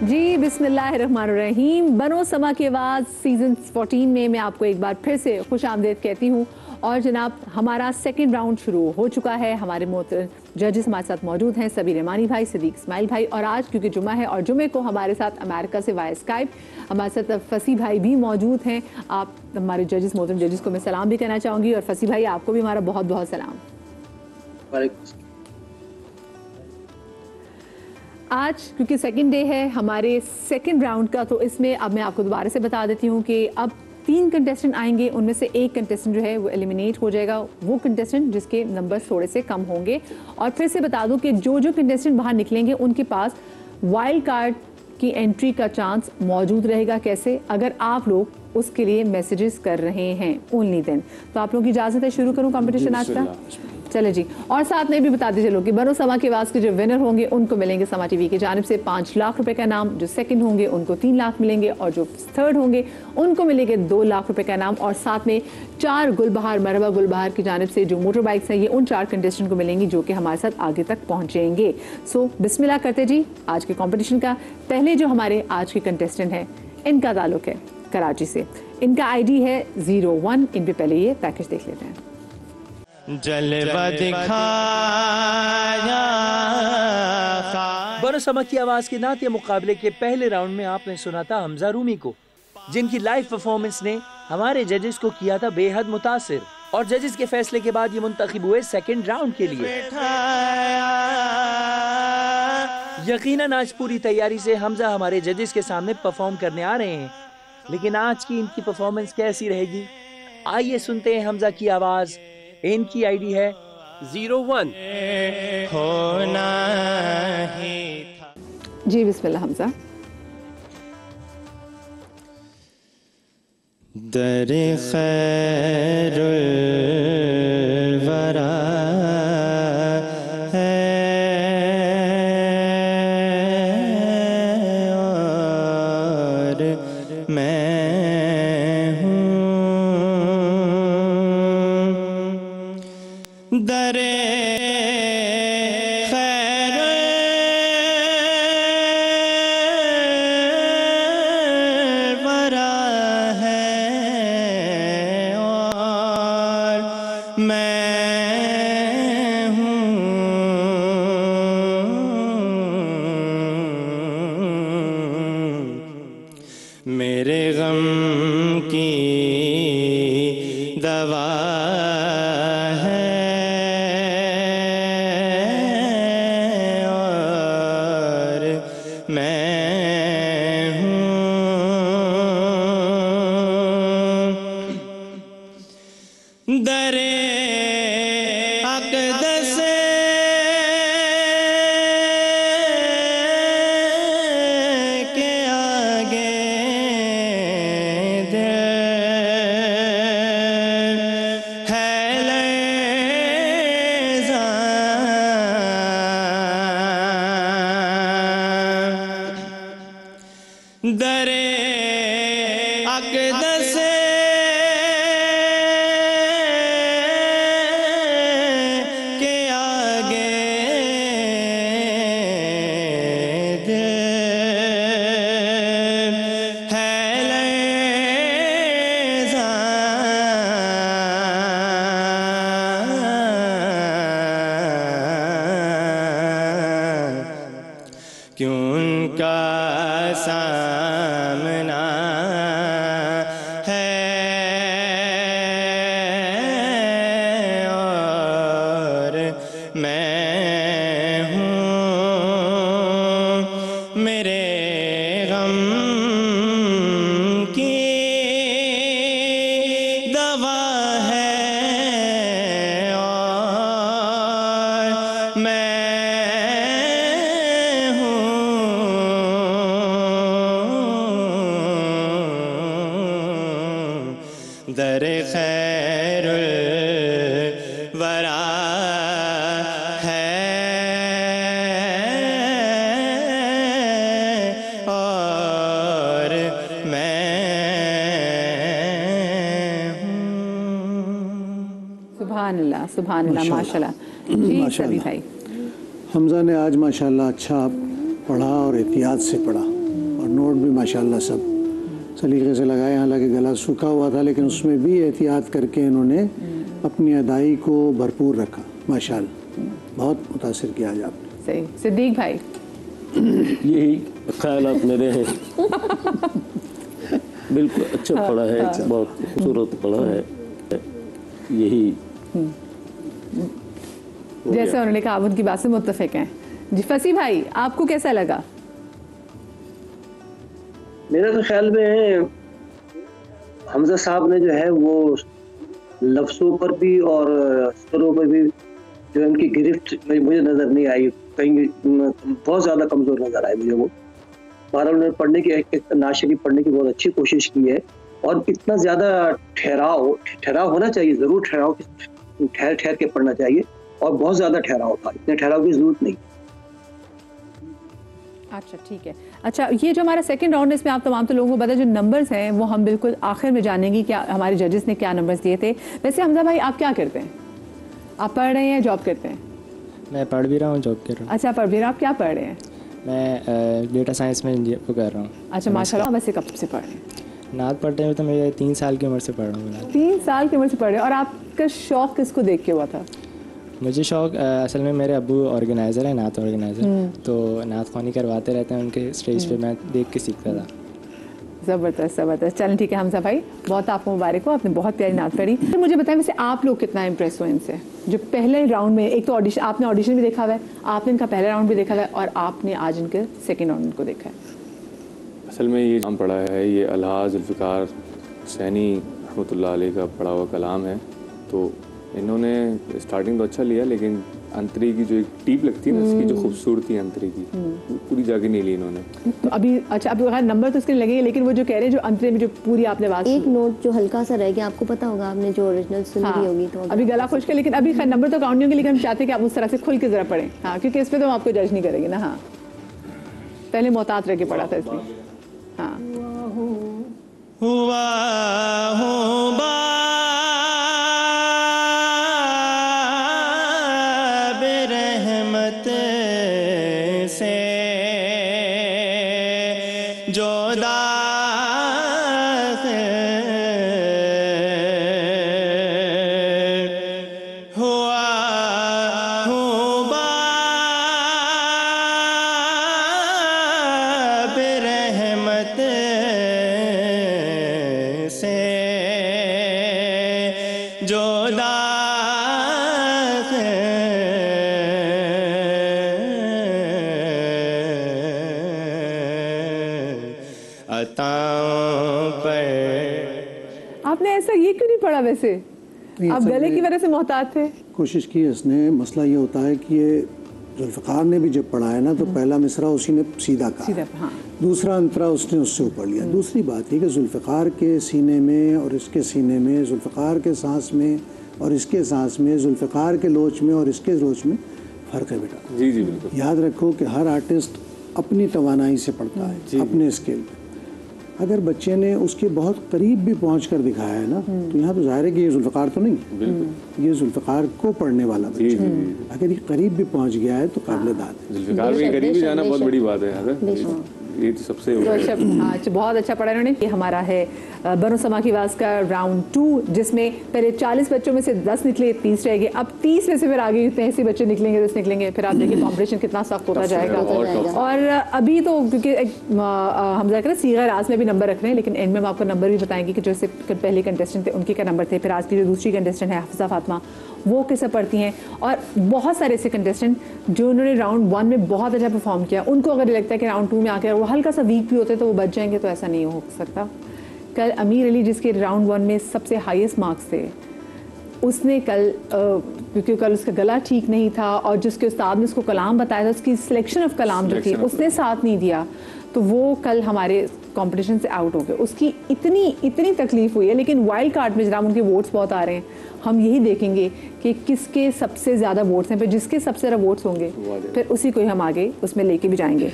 जी बिस्मिल्लाहिर्रहमानिर्रहीम। बनो समा की आवाज़ सीज़न 14 में मैं आपको एक बार फिर से खुश आमदीद कहती हूँ। और जनाब हमारा सेकंड राउंड शुरू हो चुका है। हमारे जजेस हमारे साथ मौजूद हैं, सबीर रहमानी भाई, सदीक इस्माइल भाई, और आज क्योंकि जुमा है और जुमे को हमारे साथ अमेरिका से वाया स्काइप हमारे साथ फसी भाई भी मौजूद हैं। आप हमारे जजेस, मोहतरम जजेस को मैं सलाम भी कहना चाहूँगी, और फसी भाई आपको भी हमारा बहुत बहुत सलाम। आज क्योंकि सेकंड डे है हमारे सेकंड राउंड का, तो इसमें अब मैं आपको दोबारा से बता देती हूँ कि अब 3 कंटेस्टेंट आएंगे, उनमें से एक कंटेस्टेंट जो है वो एलिमिनेट हो जाएगा, वो कंटेस्टेंट जिसके नंबर्स थोड़े से कम होंगे। और फिर से बता दूं कि जो जो कंटेस्टेंट बाहर निकलेंगे उनके पास वाइल्ड कार्ड की एंट्री का चांस मौजूद रहेगा। कैसे? अगर आप लोग उसके लिए मैसेजेस कर रहे हैं ओनली देन। तो आप लोगों की इजाज़त है, शुरू करूँ कंपटीशन आज का? चले जी। और साथ में भी बताते चलो कि बनो समा की आवाज़ के जो विनर होंगे उनको मिलेंगे समा टीवी की जानिब से 5 लाख रुपए का इनाम, जो सेकंड होंगे उनको 3 लाख मिलेंगे, और जो थर्ड होंगे उनको मिलेंगे 2 लाख रुपए का इनाम, और साथ में 4 गुलबहार मरहबा गुलबहार की जानिब से जो मोटर बाइक्स हैं ये उन 4 कंटेस्टेंट को मिलेंगी जो कि हमारे साथ आगे तक पहुँचेंगे। सो बिस्मिल्लाह करते जी आज के कॉम्पिटिशन का। पहले जो हमारे आज के कंटेस्टेंट हैं इनका ताल्लुक है कराची से, इनका ID है 01। इन पे पहले ये पैकेज देख लेते हैं। जलवा दिखाया। बनो समा की आवाज के नाते मुकाबले के पहले राउंड में आपने सुना था हमजा रूमी को, जिनकी लाइव परफॉर्मेंस ने हमारे जजेस को किया था बेहद मुतासिर, और जजेस के फैसले के बाद ये मुंतखब हुए सेकंड राउंड के लिए। यकीनन आज पूरी तैयारी से हमजा हमारे जजेस के सामने परफॉर्म करने आ रहे हैं, लेकिन आज की इनकी परफॉर्मेंस कैसी रहेगी, आइए सुनते हैं हमजा की आवाज। इनकी ID है 01। होना ही था। जी बिस्मिल्लाह हमजा। दर खैरुल वरा है और मैं हूँ दरे खैरुल वरा है और मैं हूँ मेरे गम की दवा दरे अक़दस के आगे दिल है लर्ज़ां। दरे अक़दस क्यों उनका सामना है और मैं हूँ मेरे गम की दवा है और मैं दर खैरुल वरा है और मैं हूँ। सुभान अल्लाह, सुभान अल्लाह, माशाल्लाह। जी सभी भाई। हमजा ने आज माशाल्लाह अच्छा पढ़ा और एहतियात से पढ़ा। और नोट भी माशाल्लाह सब सलीके से लगाए। हालांकि गला सूखा हुआ था लेकिन उसमें भी एहतियात करके इन्होंने अपनी अदाई को भरपूर रखा। माशाल्लाह बहुत मुतासिर किया आज आपने। सही। सिद्दीक भाई यही ख्यालात मेरे हैं। बिल्कुल अच्छा पढ़ा है, बहुत खूबसूरत पढ़ा है। यही जैसे उन्होंने कहा, आप उनकी बात से मुत्तफिक हैं। जी फसी भाई, आपको कैसा लगा? मेरे तो ख्याल में हमजा साहब ने जो है वो लफ्ज़ों पर भी और सुरों पर भी जो उनकी गिरफ्त मुझे नज़र नहीं आई, कहीं बहुत ज़्यादा कमज़ोर नज़र आए मुझे वो। बहरहाल उन्होंने पढ़ने की एक नाशरी पढ़ने की बहुत अच्छी कोशिश की है और इतना ज़्यादा ठहराव होना चाहिए, ज़रूर ठहर के पढ़ना चाहिए और बहुत ज़्यादा ठहराव था, इतने ठहराव की ज़रूरत नहीं। अच्छा ठीक है। अच्छा, ये जो हमारा सेकंड राउंड है इसमें आप तमाम तो लोगों को पता है, जो नंबर्स हैं वो हम बिल्कुल आखिर में जानेंगे कि हमारे जजेस ने क्या नंबर्स दिए थे। वैसे हमजा भाई आप क्या करते हैं? आप पढ़ रहे हैं या जॉब करते हैं? मैं पढ़ भी रहा हूँ, जॉब कर रहा हूँ। अच्छा, पढ़ भी रहे हैं। आप क्या पढ़ रहे हैं? मैं डेटा साइंस में इंजीनियर कर रहा हूँ। अच्छा माशाल्लाह। वैसे कब से पढ़ रहे हैं? नात पढ़ते हुए तो मैं 3 साल की उम्र से पढ़ रहा हूँ। 3 साल की उम्र से पढ़ रहे हैं। और आपका शौक किसको देख के हुआ था? मुझे शौक असल में मेरे अब्बू ऑर्गेनाइज़र है, नात ऑर्गेनाइज़र, तो नात ख़वानी करवाते रहते हैं उनके स्टेज पे, मैं देख के सीखता था। ज़बरदस्त ज़बरदस्त। चलें ठीक है हमजा भाई, बहुत आपको मुबारक हो, आपने बहुत प्यारी नात पढ़ी। तो मुझे बताएं वैसे आप लोग कितना इम्प्रेस हुए इनसे, जो पहले राउंड में, एक तो ऑडिशन, आपने ऑडिशन भी देखा हुआ है, आपने इनका पहला राउंड भी देखा हुआ है और आपने आज इनके सेकेंड राउंड को देखा है। असल में ये नाम पढ़ा है, ये अलहाज जुल्फ़िकार हुसैनी रहमतुल्लाह अलैह का पढ़ा हुआ कलाम है। तो इन्होंने स्टार्टिंग तो अच्छा लिया लेकिन अंतरी की जो एक टीप लगती है ना, इसकी जो खूबसूरती है अंतरी की, पूरी जाके नहीं ली इन्होंने। तो अभी अच्छा, अब नंबर तो उसके लगेंगे, लेकिन वो जो कह रहे हैं जो अंतरे में जो पूरी आपने आवाज, एक नोट जो हल्का सा रह गया, आपको पता होगा, आपने जो ओरिजिनल सुनी होगी तो अभी गला खुश कर, लेकिन अभी खैर नंबर तो काउंट नहीं होंगे, लेकिन हम चाहते हैं कि आप उस तरह से खुल के जरा पढ़ें। हाँ, क्योंकि इस पर तो हम आपको जज नहीं करेंगे ना। हाँ, पहले मोहतात रह के पढ़ा था इसलिए। हाँ, हुआ हूँ रहमत से जो हुआ हूँ रहमत से जो आपने ऐसा ये क्यों नहीं पढ़ा? वैसे आप गले की वजह से मोहतात थे। कोशिश की इसने। मसला ये होता है कि ये जुल्फ़िकार ने भी जब पढ़ा है ना, तो पहला मिसरा उसी ने सीधा कहा, हाँ। दूसरा अंतरा उसने उससे ऊपर लिया। दूसरी बात ये कि जुल्फ़िकार के सीने में और इसके सीने में, जुल्फ़िकार के सांस में और इसके सांस में, जुल्फ़िकार के लोच में और इसके लोच में फ़र्क है बेटा। जी जी बिल्कुल। याद रखो कि हर आर्टिस्ट अपनी तवानाई से पढ़ता है, अपने स्केल पे। अगर बच्चे ने उसके बहुत करीब भी पहुंच कर दिखाया है ना, तो यहाँ तो जाहिर है कि ये जुल्फ़िकार तो नहीं, ये जुल्फ़िकार को पढ़ने वाला बच्चा। अगर ये करीब भी पहुंच गया है तो काबिल दाद है। जुल्फ़िकार में करीब भी जाना बहुत बड़ी बात है। ये तो सबसे तो अच्छा, बहुत अच्छा पढ़ा इन्होंने। ये हमारा है बनो समा की आवाज़ का राउंड 2, जिसमें पहले 40 बच्चों में से 10 निकले, 30 रह गए। अब 30 में से फिर आगे इतने ऐसे बच्चे निकलेंगे, 10 निकलेंगे। फिर आप देखिए कॉम्पिटिशन कितना सख्त होता जाएगा। और अभी तो क्योंकि हम ज़रा सीगा राज में भी नंबर रख रहे हैं, लेकिन एंड में हम आपको नंबर भी बताएंगे कि जो इससे पहले कंटेस्टेंट थे उनके क्या नंबर थे। फिर आज की जो दूसरी कंटेस्टेंट है हाफिज़ा फातिमा, वो कैसे पढ़ती हैं। और बहुत सारे ऐसे कंटेस्टेंट जो उन्होंने राउंड 1 में बहुत अच्छा परफॉर्म किया, उनको अगर लगता है कि राउंड 2 में आकर वो हल्का सा वीक भी होते तो वो बच जाएंगे, तो ऐसा नहीं हो सकता। कल अमीर अली, जिसके राउंड 1 में सबसे हाईएस्ट मार्क्स थे, उसने कल क्योंकि कल उसका गला ठीक नहीं था और जिसके उस्ताद ने उसको कलाम बताया था, उसकी सिलेक्शन ऑफ कलाम जो थी उसने साथ नहीं दिया, तो वो कल हमारे कंपटीशन से आउट हो गए। उसकी इतनी तकलीफ हुई है। लेकिन वाइल्ड कार्ड में जनाब उनके वोट्स बहुत आ रहे हैं, हम यही देखेंगे कि किसके सबसे ज़्यादा वोट्स हैं। फिर जिसके सबसे ज़्यादा वोट्स होंगे फिर उसी को ही हम आगे उसमें लेके भी जाएंगे।